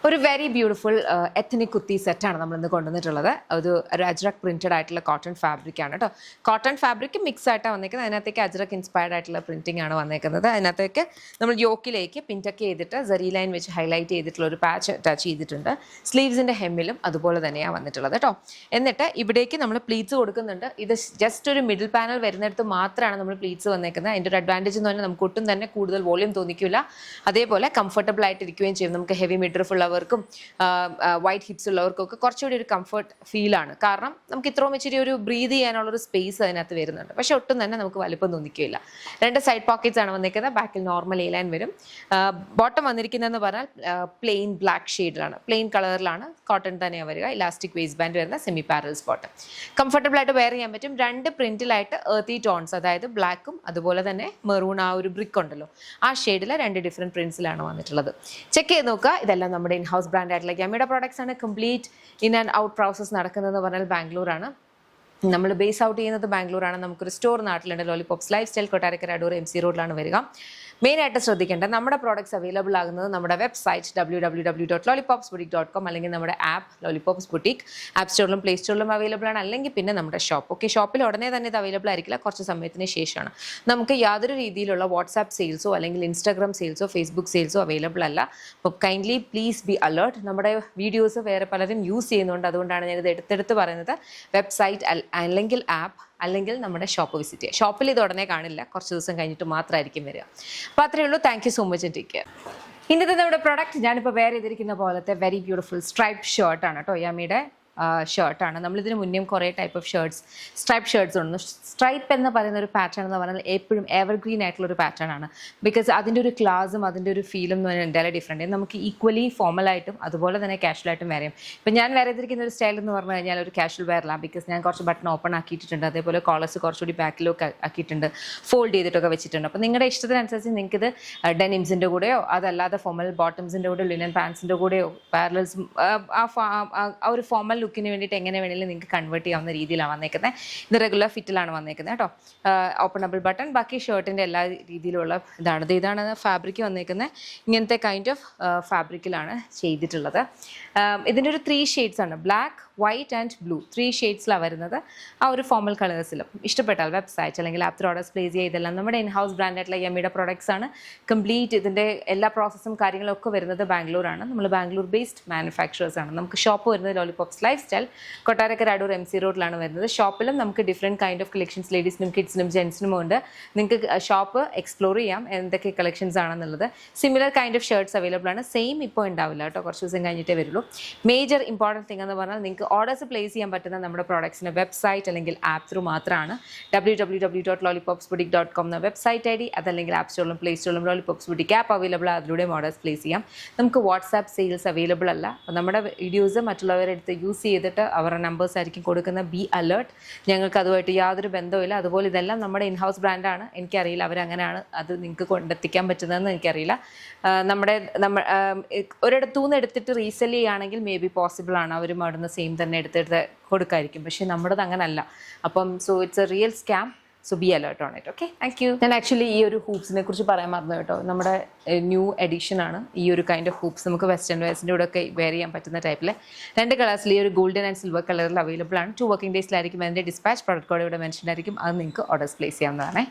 ഒരു very beautiful ethnic കുത്തി സെറ്റാണ് നമ്മൾ ഇന്ന് കൊണ്ടുവന്നിട്ടുള്ളത്. ഒരു അജ്രക് പ്രിന്റഡ് ആയിട്ടുള്ള കോട്ടൺ ഫാബ്രിക് ആണ് കേട്ടോ. കോട്ടൺ ഫാബ്രിക് മിക്സ് ആയിട്ടാണ് വന്നേക്കുന്നത്. അതിനകത്തേക്ക് അജ്രക് ഇൻസ്പയർഡ് ആയിട്ടുള്ള പ്രിന്റിംഗ് ആണ് വന്നേക്കുന്നത്. അതിനകത്തേക്ക് നമ്മൾ യോക്കിലേക്ക് പിൻറ്റക്ക് ചെയ്തിട്ട് സെറി ലൈൻ വെച്ച് ഹൈലൈറ്റ് ചെയ്തിട്ടുള്ള ഒരു പാച്ച് അറ്റാച്ച് ചെയ്തിട്ടുണ്ട്. സ്ലീവ്സിൻ്റെ ഹെമ്മിലും അതുപോലെ തന്നെയാണ് വന്നിട്ടുള്ളത് കേട്ടോ. എന്നിട്ട് ഇവിടേക്ക് നമ്മൾ പ്ലീറ്റ്സ് കൊടുക്കുന്നുണ്ട്. ഇത് ജസ്റ്റ് ഒരു മിഡിൽ പാനൽ വരുന്നിടത്ത് മാത്രമാണ് നമ്മൾ പ്ലീറ്റ്സ് വന്നേക്കുന്നത്. അതിൻ്റെ ഒരു അഡ്വാൻറ്റേജ് എന്ന് പറഞ്ഞാൽ നമുക്ക് ഒട്ടും തന്നെ കൂടുതൽ വോളിയം തോന്നിക്കില്ല. അതേപോലെ കംഫർട്ടബിൾ ആയിട്ട് ഇരിക്കുകയും ചെയ്യും. നമുക്ക് ഹെവി മിഡ്രിഫ് ഉള്ളവർക്കും വൈറ്റ് ഹിപ്സ് ഉള്ളവർക്കും ഒക്കെ കുറച്ചുകൂടി ഒരു കംഫർട്ട് ഫീലാണ്. കാരണം നമുക്ക് ഇത്രയും ഇച്ചിരി ഒരു ബ്രീത് ചെയ്യാനുള്ളൊരു സ്പേസ് അതിനകത്ത് വരുന്നുണ്ട്. പക്ഷെ ഒട്ടും തന്നെ നമുക്ക് വലിപ്പം തോന്നിക്കുകയില്ല. 2 സൈഡ് പോക്കറ്റ്സ് ആണ് വന്നിരിക്കുന്നത്. ബാക്കിൽ നോർമൽ എ ലൈൻ വരും. ബോട്ടം വന്നിരിക്കുന്നതെന്ന് പറഞ്ഞാൽ പ്ലെയിൻ ബ്ലാക്ക് ഷെയ്ഡിലാണ്, പ്ലെയിൻ കളറിലാണ്, കോട്ടൺ തന്നെയാണ് വരിക. ഇലാസ്റ്റിക് വേസ്റ്റ് ബാൻഡ് വരുന്ന സെമി പാരൽസ് ബോട്ടം. കംഫർട്ടബിൾ ആയിട്ട് വെയർ ചെയ്യാൻ പറ്റും. 2 പ്രിന്റിലായിട്ട് എർത്തി ടോൺസ്, അതായത് ബ്ലാക്കും അതുപോലെ തന്നെ മെറൂൺ, ആ ഒരു ബ്രിക്ക് ഉണ്ടല്ലോ, ആ ഷെയ്ഡിൽ 2 ഡിഫറെൻറ്റ് പ്രിന്റ്സിലാണ് വന്നിട്ടുള്ളത്. ചെക്ക് ചെയ്ത് നോക്കുക. ഇതെല്ലാം നമ്മുടെ ഇൻ ഹൗസ് ബ്രാൻഡ് ആയിട്ടുള്ള യമ്മിയുടെ പ്രോഡക്ട്സ് ആണ്. Complete in and out process നടക്കുന്നതെന്ന് പറഞ്ഞാൽ ബാംഗ്ലൂരാണ്. നമ്മൾ ബേസ് ഔട്ട് ചെയ്യുന്നത് ബാംഗ്ലൂരാണ്. നമുക്കൊരു സ്റ്റോർ നാട്ടിലുണ്ട്, lollipops life style, Kottarakkara Adoor MC റോഡിലാണ് വരിക. മെയിനായിട്ട് ശ്രദ്ധിക്കേണ്ട, നമ്മുടെ പ്രോഡക്ട്സ് അവൈലബിൾ ആകുന്നത് നമ്മുടെ വെബ്സൈറ്റ് www.lollipopsboutique.com അല്ലെങ്കിൽ നമ്മുടെ ആപ്പ് ലോലിപോപ്സ് ബുട്ടീക്ക്. ആപ്പ് സ്റ്റോറിലും പ്ലേ സ്റ്റോറിലും അവൈലബിൾ ആണ്. അല്ലെങ്കിൽ പിന്നെ നമ്മുടെ ഷോപ്പ്. ഓക്കെ, ഷോപ്പിൽ ഉടനെ തന്നെ ഇത് അവൈലബിൾ ആയിരിക്കില്ല, കുറച്ച് സമയത്തിന് ശേഷമാണ്. നമുക്ക് യാതൊരു രീതിയിലുള്ള വാട്സാപ്പ് സെയിൽസോ അല്ലെങ്കിൽ ഇൻസ്റ്റാഗ്രാം സെയിൽസോ ഫേസ്ബുക്ക് സെയിൽസോ അവൈലബിൾ അല്ല. അപ്പോൾ കൈൻഡ്ലി പ്ലീസ് ബി അലേർട്ട്. നമ്മുടെ വീഡിയോസ് വേറെ പലരും യൂസ് ചെയ്യുന്നുണ്ട്, അതുകൊണ്ടാണ് ഞാനിത് എടുത്തെടുത്ത് പറയുന്നത്. വെബ്സൈറ്റ് അല്ലെങ്കിൽ ആപ്പ് അല്ലെങ്കിൽ നമ്മുടെ ഷോപ്പ് വിസിറ്റ് ചെയ്യുക. ഷോപ്പിൽ ഇത് ഉടനെ കാണില്ല, കുറച്ച് ദിവസം കഴിഞ്ഞിട്ട് മാത്രമായിരിക്കും വരിക. അപ്പോൾ അത്രയേ ഉള്ളൂ. Thank you so much and take care. ഇന്നത്തെ നമ്മുടെ പ്രൊഡക്റ്റ് ഞാനിപ്പോൾ വെയർ ചെയ്തിരിക്കുന്ന പോലത്തെ വെരി ബ്യൂട്ടിഫുൾ സ്ട്രൈപ്പ് ഷർട്ടാണ് കേട്ടോ. യമ്മിയുടെ ഷർട്ടാണ്. നമ്മളിതിന് മുന്നേയും കുറേ type of shirts, stripe shirts ഉണ്ട്. സ്ട്രൈപ്പ് എന്ന് പറയുന്ന ഒരു പാറ്റേൺ എന്ന് പറഞ്ഞാൽ എപ്പോഴും എവർഗ്രീൻ ആയിട്ടുള്ള ഒരു പാറ്റേൺ ആണ്. ബിക്കോസ് അതിൻ്റെ ഒരു ക്ലാസും അതിൻ്റെ ഒരു ഫീലും എന്ന് പറഞ്ഞാൽ എന്തായാലും ഡിഫറെൻറ്റ്. നമുക്ക് ഈക്വലി ഫോമലായിട്ടും അതുപോലെ തന്നെ കാഷ്വലായിട്ടും വെയർ ചെയ്യും. ഇപ്പം ഞാൻ വെയർ ചെയ്തിരിക്കുന്ന ഒരു സ്റ്റൈൽ എന്ന് പറഞ്ഞു കഴിഞ്ഞാൽ ഒരു കാഷ്വൽ വെയറിലാണ്. ബിക്കോസ് ഞാൻ കുറച്ച് ബട്ടൺ ഓപ്പൺ ആക്കിയിട്ടുണ്ട്, അതേപോലെ കോളേഴ്സ് കുറച്ചുകൂടി ബാക്കിലൊക്കെ ആക്കിയിട്ടുണ്ട്, ഫോൾഡ് ചെയ്തിട്ടൊക്കെ വെച്ചിട്ടുണ്ട്. അപ്പോൾ നിങ്ങളുടെ ഇഷ്ടത്തിനനുസരിച്ച് നിങ്ങൾക്കിത് ഡെനിംസിൻ്റെ കൂടെയോ അതല്ലാതെ ഫോമൽ ബോട്ടംസിൻ്റെ കൂടെയോ ലിനൻ പാൻസിൻ്റെ കൂടെയോ പാരലൽസ് ആ ഒരു ഫോമൽ ലുക്കിന് വേണ്ടിയിട്ട് എങ്ങനെ വേണമെങ്കിലും നിങ്ങൾക്ക് കൺവേർട്ട് ചെയ്യാവുന്ന രീതിയിലാണ് വന്നേക്കുന്നത്. ഇത് റെഗുലർ ഫിറ്റിലാണ് വന്നേക്കുന്നത് കേട്ടോ. Openable button. ബാക്കി ഷർട്ടിൻ്റെ എല്ലാ രീതിയിലുള്ള ഇതാണ് ഫാബ്രിക് വന്നേക്കുന്നത്. ഇങ്ങനത്തെ കൈൻഡ് ഓഫ് ഫാബ്രിക്കിലാണ് ചെയ്തിട്ടുള്ളത്. ഇതിൻ്റെ ഒരു 3 ഷെയ്ഡ്സ് ആണ്, ബ്ലാക്ക്, വൈറ്റ് ആൻഡ് ബ്ലൂ. 3 ഷെയ്ഡ്സിലാണ് വരുന്നത്. ആ ഒരു ഫോമൽ കളേഴ്സിലും ഇഷ്ടപ്പെട്ടാൽ വെബ്സൈറ്റ് അല്ലെങ്കിൽ ആപ്പ് ഓർഡേഴ്സ് പ്ലേസ് ചെയ്യുക. ഇതെല്ലാം നമ്മുടെ ഇൻ ഹൗസ് ബ്രാൻഡായിട്ടുള്ള യമ്മിയുടെ പ്രോഡക്ട്സ് ആണ്. കംപ്ലീറ്റ് ഇതിൻ്റെ എല്ലാ പ്രോസസ്സും കാര്യങ്ങളൊക്കെ വരുന്നത് ബാംഗ്ലൂരാണ്. നമ്മൾ ബാംഗ്ലൂർ ബേസ്ഡ് മാനുഫാക്ചറേഴ്സ് ആണ്. നമുക്ക് ഷോപ്പ് വരുന്നത് lollipops life style, Kottarakkara Adoor MC റോഡിലാണ് വരുന്നത്. ഷോപ്പിലും നമുക്ക് ഡിഫറെൻറ്റ് കൈൻഡ് ഓഫ് കളക്ഷൻസ് ലേഡീസിനും കിഡ്സിനും ജെൻസിനും ഉണ്ട്. നിങ്ങൾക്ക് ഷോപ്പ് എക്സ്പ്ലോർ ചെയ്യാം എന്തൊക്കെ കളക്ഷൻസ് ആണെന്നുള്ളത്. Similar kind of shirts available ആണ്. സെയിം ഇപ്പോൾ ഉണ്ടാവില്ല കേട്ടോ, കുറച്ച് ദിവസം കഴിഞ്ഞിട്ടേ വരുള്ളൂ. മേജർ ഇമ്പോർട്ടൻറ്റ് തിങ് എന്ന് പറഞ്ഞാൽ നിങ്ങൾക്ക് ഓർഡേഴ്സ് പ്ലേസ് ചെയ്യാൻ പറ്റുന്ന നമ്മുടെ പ്രോഡക്ട്സിൻ്റെ വെബ്സൈറ്റ് അല്ലെങ്കിൽ ആപ്പ് ത്രൂ മാത്രമാണ്. www.lollipopsboutique.com എന്ന വെബ്സൈറ്റ് ID, അതല്ലെങ്കിൽ ആപ്പ് സ്റ്റോറിലും പ്ലേ സ്റ്റോറിലും ലോലിപോപ്സ് ബുട്ടീക്ക് ആപ്പ് അവൈലബിൾ ആണ്. അതിലൂടെ ഓർഡേഴ്സ് പ്ലേസ് ചെയ്യാം. നമുക്ക് വാട്സാപ്പ് സെയിൽസ് അവൈലബിൾ അല്ല. അപ്പോൾ നമ്മുടെ വീഡിയോസ് മറ്റുള്ളവരുടെ അടുത്ത് യൂസ് ചെയ്തിട്ട് അവരുടെ നമ്പേഴ്സ് ആയിരിക്കും കൊടുക്കുന്ന. B alert. ഞങ്ങൾക്ക് അതുമായിട്ട് യാതൊരു ബന്ധവുമില്ല. അതുപോലെ ഇതെല്ലാം നമ്മുടെ ഇൻ ഹൗസ് ബ്രാൻഡാണ്. എനിക്കറിയില്ല അവരങ്ങനെയാണ് അത് നിങ്ങൾക്ക് കൊണ്ടെത്തിക്കാൻ പറ്റുന്നതെന്ന് എനിക്കറിയില്ല. ഒരിടത്തുനിന്ന് എടുത്തിട്ട് റീസെൽ ചെയ്യുകയാണെങ്കിൽ മേ ബി പോസിബിൾ ആണ്. അവരും അവിടുന്ന് സെയിം തന്നെ എടുത്തിട്ട് കൊടുക്കായിരിക്കും. പക്ഷേ നമ്മുടേത് അങ്ങനല്ല. അപ്പം so it's A real scam. So B alert on it. Okay, thank you. ഞാൻ ആക്ച്വലി ഈ ഒരു ഹൂപ്സിനെ കുറിച്ച് പറയാൻ മറന്നു കേട്ടോ. നമ്മുടെ ന്യൂ എഡിഷൻ ആണ് ഈ ഒരു കൈൻഡ് ഓഫ് ഹൂപ്സ്. നമുക്ക് വെസ്റ്റേൺ വെയർസിൻ്റെ കൂടെ ഒക്കെ വെയർ ചെയ്യാൻ പറ്റുന്ന ടൈപ്പിൽ 2 കളേഴ്സിൽ ഈ ഒരു ഗോൾഡൻ ആൻഡ് സിൽവർ കളറിൽ അവൈലബിൾ ആണ്. 2 വർക്കിംഗ് ഡേയ്സിലായിരിക്കും അതിൻ്റെ ഡിസ്പാച്ച്. പ്രോഡക്റ്റ് കോഡ് ഇവിടെ മെൻഷൻ ആയിരിക്കും. അത് നിങ്ങൾക്ക് ഓർഡേഴ്സ് പ്ലേസ് ചെയ്യാവുന്നതാണ്.